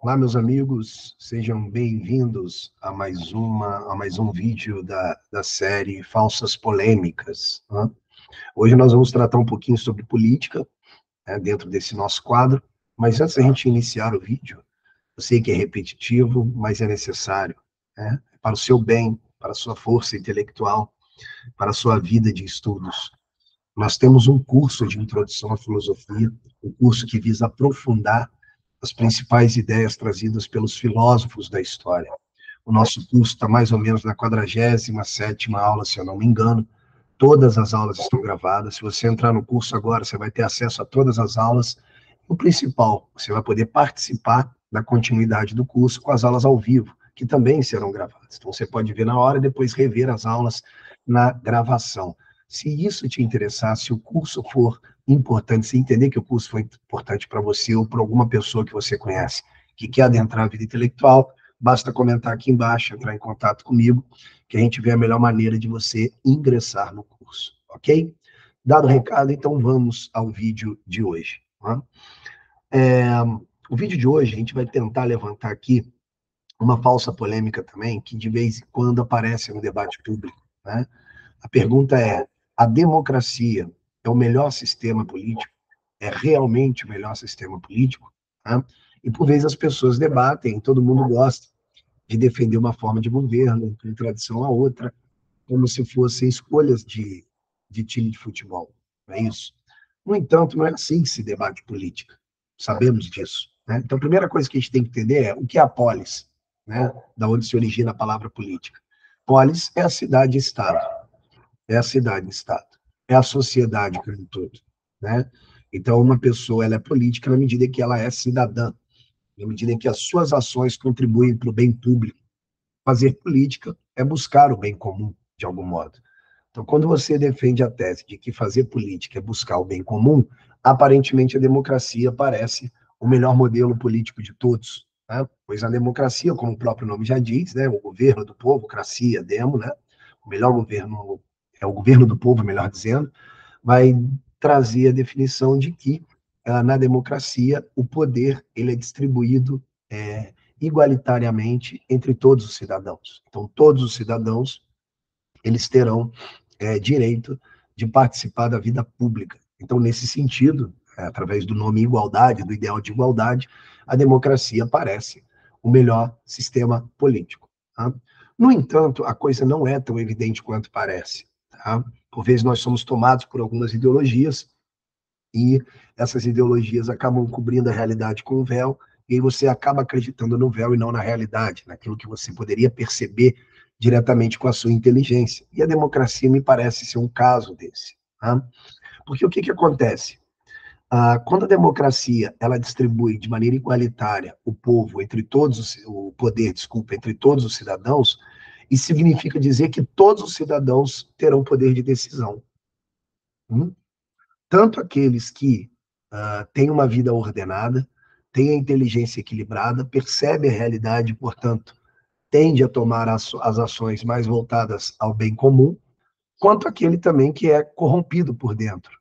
Olá, meus amigos, sejam bem-vindos a mais um vídeo da série Falsas Polêmicas, né? Hoje nós vamos tratar um pouquinho sobre política, né, dentro desse nosso quadro, mas antes da gente iniciar o vídeo, eu sei que é repetitivo, mas é necessário, né, para o seu bem, para a sua força intelectual, para a sua vida de estudos. Nós temos um curso de introdução à filosofia, um curso que visa aprofundar as principais ideias trazidas pelos filósofos da história. O nosso curso está mais ou menos na 47ª aula, se eu não me engano. Todas as aulas estão gravadas. Se você entrar no curso agora, você vai ter acesso a todas as aulas. O principal, você vai poder participar da continuidade do curso com as aulas ao vivo, que também serão gravadas. Então, você pode ver na hora e depois rever as aulas na gravação. Se isso te interessar, se o curso for importante, se entender que o curso foi importante para você ou para alguma pessoa que você conhece, que quer adentrar a vida intelectual, basta comentar aqui embaixo, entrar em contato comigo, que a gente vê a melhor maneira de você ingressar no curso, ok? Dado o recado, então vamos ao vídeo de hoje. Tá? O vídeo de hoje a gente vai tentar levantar aqui uma falsa polêmica também, que de vez em quando aparece no debate público, né? A pergunta é: a democracia é o melhor sistema político? É realmente o melhor sistema político? Tá? E por vezes as pessoas debatem, todo mundo gosta de defender uma forma de governo, em tradição a outra, como se fossem escolhas de time de futebol. Não é isso? No entanto, não é assim que se debate política. Sabemos disso, né? Então, a primeira coisa que a gente tem que entender é o que é a polis, né? Da onde se origina a palavra política. Polis é a cidade-estado. É a cidade-estado. É a sociedade como um todo, né? Então, uma pessoa ela é política na medida que ela é cidadã, na medida em que as suas ações contribuem para o bem público. Fazer política é buscar o bem comum, de algum modo. Então, quando você defende a tese de que fazer política é buscar o bem comum, aparentemente a democracia parece o melhor modelo político de todos, né? Pois a democracia, como o próprio nome já diz, né, o governo do povo, cracia, demo, né? O melhor governo é o governo do povo, melhor dizendo, vai trazer a definição de que na democracia o poder ele é distribuído igualitariamente entre todos os cidadãos. Então, todos os cidadãos eles terão direito de participar da vida pública. Então, nesse sentido, através do nome igualdade, do ideal de igualdade, a democracia parece o melhor sistema político. Tá? No entanto, a coisa não é tão evidente quanto parece. Tá? Por vezes nós somos tomados por algumas ideologias e essas ideologias acabam cobrindo a realidade com um véu, e aí você acaba acreditando no véu e não na realidade, naquilo que você poderia perceber diretamente com a sua inteligência. E a democracia me parece ser um caso desse. Tá? Porque o que acontece? Quando a democracia ela distribui de maneira igualitária o povo entre todos, o poder, desculpa, entre todos os cidadãos, isso significa dizer que todos os cidadãos terão poder de decisão. Tanto aqueles que têm uma vida ordenada, têm a inteligência equilibrada, percebem a realidade, portanto, tende a tomar as ações mais voltadas ao bem comum, quanto aquele também que é corrompido por dentro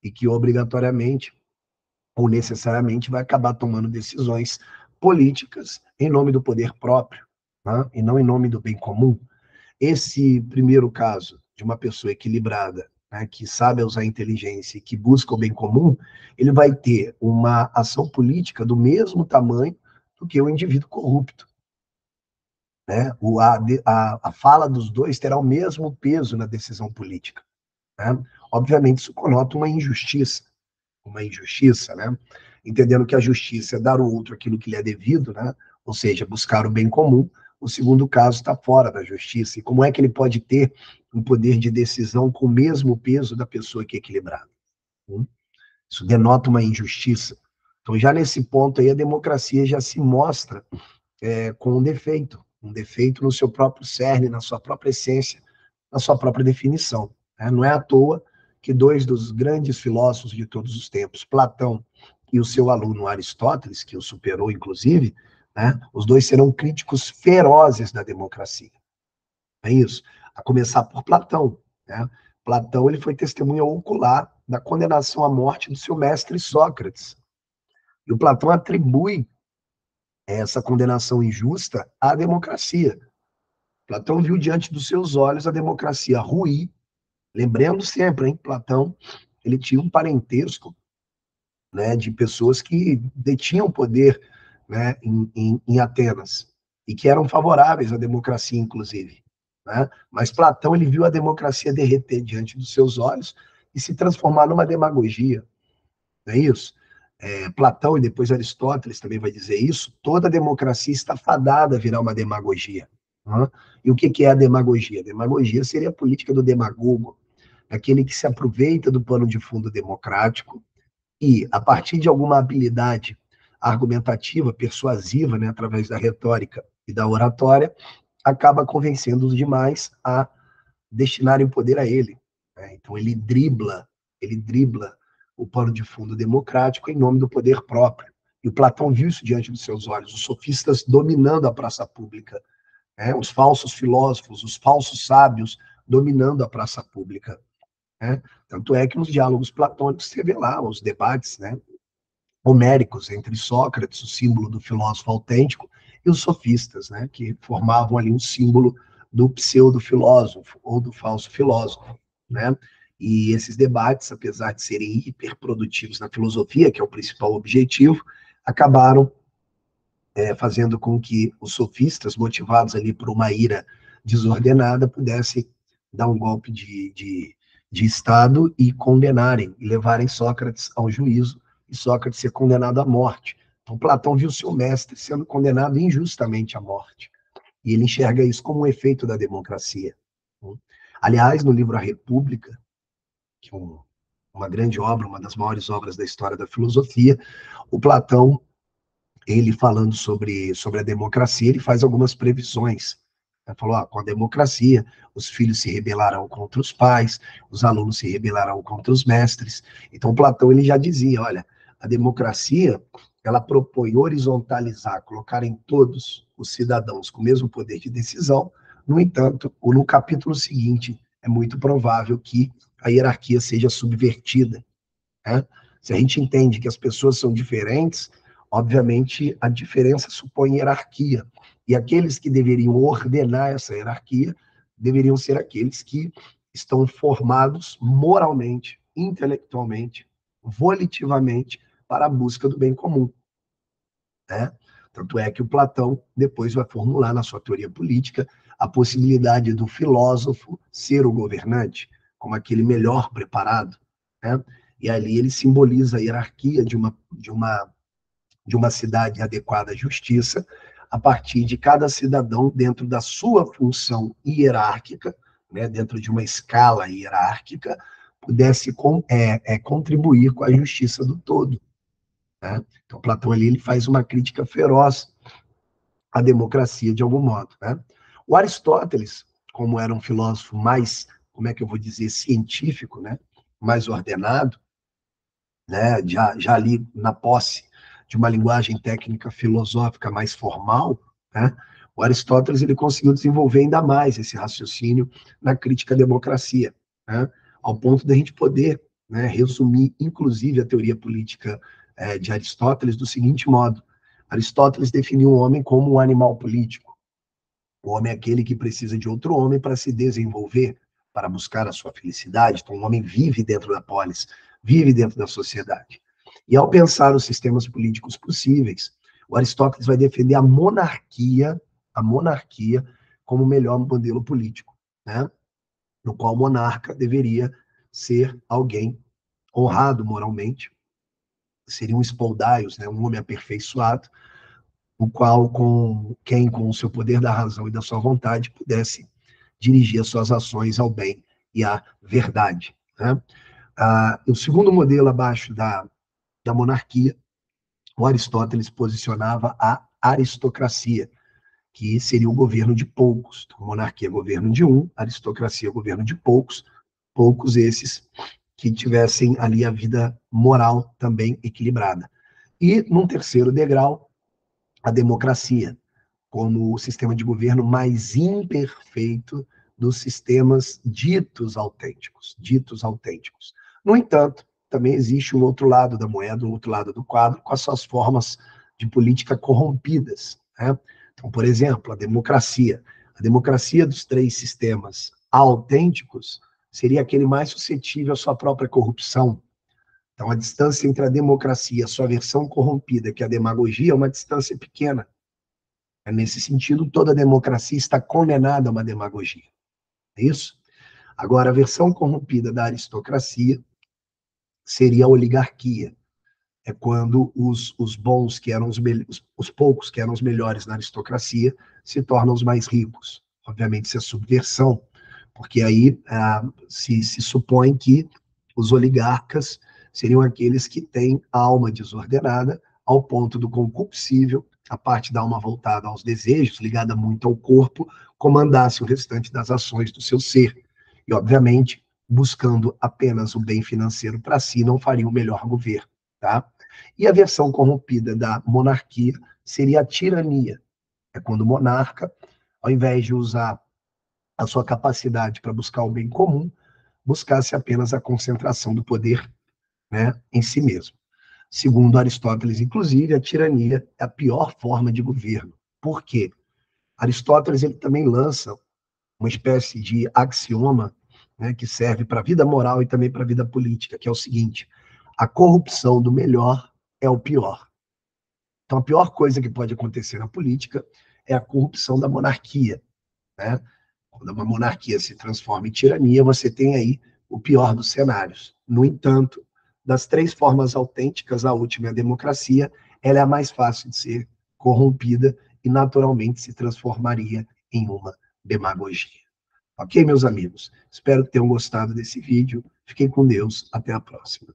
e que obrigatoriamente ou necessariamente vai acabar tomando decisões políticas em nome do poder próprio, né? E não em nome do bem comum. Esse primeiro caso de uma pessoa equilibrada, né, que sabe usar a inteligência e que busca o bem comum, ele vai ter uma ação política do mesmo tamanho do que o indivíduo corrupto. Né? A fala dos dois terá o mesmo peso na decisão política. Né? Obviamente, isso conota uma injustiça, né? Entendendo que a justiça é dar ao outro aquilo que lhe é devido, né? Ou seja, buscar o bem comum. O segundo caso está fora da justiça. E como é que ele pode ter um poder de decisão com o mesmo peso da pessoa que é equilibrada? Isso denota uma injustiça. Então, já nesse ponto aí, a democracia já se mostra com um defeito no seu próprio cerne, na sua própria essência, na sua própria definição. Né? Não é à toa que dois dos grandes filósofos de todos os tempos, Platão e o seu aluno Aristóteles, que o superou inclusive, né? Os dois serão críticos ferozes da democracia. É isso. A começar por Platão. Né? Platão ele foi testemunha ocular da condenação à morte do seu mestre Sócrates. E o Platão atribui essa condenação injusta à democracia. Platão viu diante dos seus olhos a democracia ruir, lembrando sempre, hein, Platão, ele tinha um parentesco, né, de pessoas que detinham poder, né, em Atenas, e que eram favoráveis à democracia, inclusive. Né? Mas Platão ele viu a democracia derreter diante dos seus olhos e se transformar numa demagogia. Não é isso? Platão e depois Aristóteles também vai dizer isso, toda democracia está fadada a virar uma demagogia. Né? E o que é a demagogia? A demagogia seria a política do demagogo, aquele que se aproveita do pano de fundo democrático e, a partir de alguma habilidade argumentativa, persuasiva, né, através da retórica e da oratória, acaba convencendo os demais a destinarem o poder a ele. Né? Então ele dribla o pano de fundo democrático em nome do poder próprio. E o Platão viu isso diante dos seus olhos, os sofistas dominando a praça pública, né? Os falsos filósofos, os falsos sábios dominando a praça pública. Né? Tanto é que nos diálogos platônicos se vê lá os debates, né, homéricos entre Sócrates, o símbolo do filósofo autêntico, e os sofistas, né, que formavam ali um símbolo do pseudo-filósofo ou do falso filósofo. Né? E esses debates, apesar de serem hiperprodutivos na filosofia, que é o principal objetivo, acabaram fazendo com que os sofistas, motivados ali por uma ira desordenada, pudessem dar um golpe de Estado e condenarem, e levarem Sócrates ao juízo, e Sócrates ser condenado à morte. Então, Platão viu seu mestre sendo condenado injustamente à morte. E ele enxerga isso como um efeito da democracia. Aliás, no livro A República, que é uma grande obra, uma das maiores obras da história da filosofia, o Platão, ele falando sobre a democracia, ele faz algumas previsões. Ele falou, com a democracia, os filhos se rebelarão contra os pais, os alunos se rebelarão contra os mestres. Então, Platão ele já dizia, olha, a democracia, ela propõe horizontalizar, colocar em todos os cidadãos com o mesmo poder de decisão. No entanto, no capítulo seguinte, é muito provável que a hierarquia seja subvertida. Né? Se a gente entende que as pessoas são diferentes, obviamente a diferença supõe hierarquia. E aqueles que deveriam ordenar essa hierarquia deveriam ser aqueles que estão formados moralmente, intelectualmente, volitivamente, para a busca do bem comum. Né? Tanto é que o Platão depois vai formular na sua teoria política a possibilidade do filósofo ser o governante, como aquele melhor preparado. Né? E ali ele simboliza a hierarquia de uma cidade adequada à justiça, a partir de cada cidadão dentro da sua função hierárquica, né, dentro de uma escala hierárquica, pudesse contribuir com a justiça do todo. Né? Então, Platão ali ele faz uma crítica feroz à democracia, de algum modo. Né? O Aristóteles, como era um filósofo mais, como é que eu vou dizer, científico, né, mais ordenado, né, já ali na posse de uma linguagem técnica filosófica mais formal, né, o Aristóteles ele conseguiu desenvolver ainda mais esse raciocínio na crítica à democracia, né, ao ponto da gente poder, né, resumir, inclusive, a teoria política de Aristóteles do seguinte modo: Aristóteles definiu o homem como um animal político. O homem é aquele que precisa de outro homem para se desenvolver, para buscar a sua felicidade. Então, o homem vive dentro da polis, vive dentro da sociedade. E ao pensar os sistemas políticos possíveis, o Aristóteles vai defender a monarquia como o melhor modelo político, né? No qual o monarca deveria ser alguém honrado moralmente, seria um spoldaios, né? Um homem aperfeiçoado, o qual, com o seu poder da razão e da sua vontade, pudesse dirigir as suas ações ao bem e à verdade. Né? O segundo modelo abaixo da monarquia, o Aristóteles posicionava a aristocracia, que seria o governo de poucos. Então, monarquia é governo de um, aristocracia é governo de poucos, poucos esses que tivessem ali a vida moral também equilibrada. E, num terceiro degrau, a democracia, como o sistema de governo mais imperfeito dos sistemas ditos autênticos, ditos autênticos. No entanto, também existe um outro lado da moeda, um outro lado do quadro, com as suas formas de política corrompidas, né? Então, por exemplo, a democracia. A democracia dos três sistemas autênticos seria aquele mais suscetível à sua própria corrupção. Então, a distância entre a democracia e a sua versão corrompida, que é a demagogia, é uma distância pequena. Nesse sentido, toda democracia está condenada a uma demagogia. É isso? Agora, a versão corrompida da aristocracia seria a oligarquia. É quando os bons, que eram os poucos que eram os melhores na aristocracia, se tornam os mais ricos. Obviamente, isso é subversão, porque aí se supõe que os oligarcas seriam aqueles que têm a alma desordenada ao ponto do concupiscível, a parte da alma voltada aos desejos, ligada muito ao corpo, comandasse o restante das ações do seu ser. E, obviamente, buscando apenas o bem financeiro para si, não faria o melhor governo. Tá? E a versão corrompida da monarquia seria a tirania. É quando o monarca, ao invés de usar a sua capacidade para buscar o bem comum, buscasse apenas a concentração do poder, né, em si mesmo. Segundo Aristóteles, inclusive, a tirania é a pior forma de governo. Por quê? Aristóteles ele também lança uma espécie de axioma, né, que serve para a vida moral e também para a vida política, que é o seguinte: a corrupção do melhor é o pior. Então, a pior coisa que pode acontecer na política é a corrupção da monarquia, né? Quando uma monarquia se transforma em tirania, você tem aí o pior dos cenários. No entanto, das três formas autênticas, a última é a democracia, ela é a mais fácil de ser corrompida e naturalmente se transformaria em uma demagogia. Ok, meus amigos? Espero que tenham gostado desse vídeo. Fiquem com Deus. Até a próxima.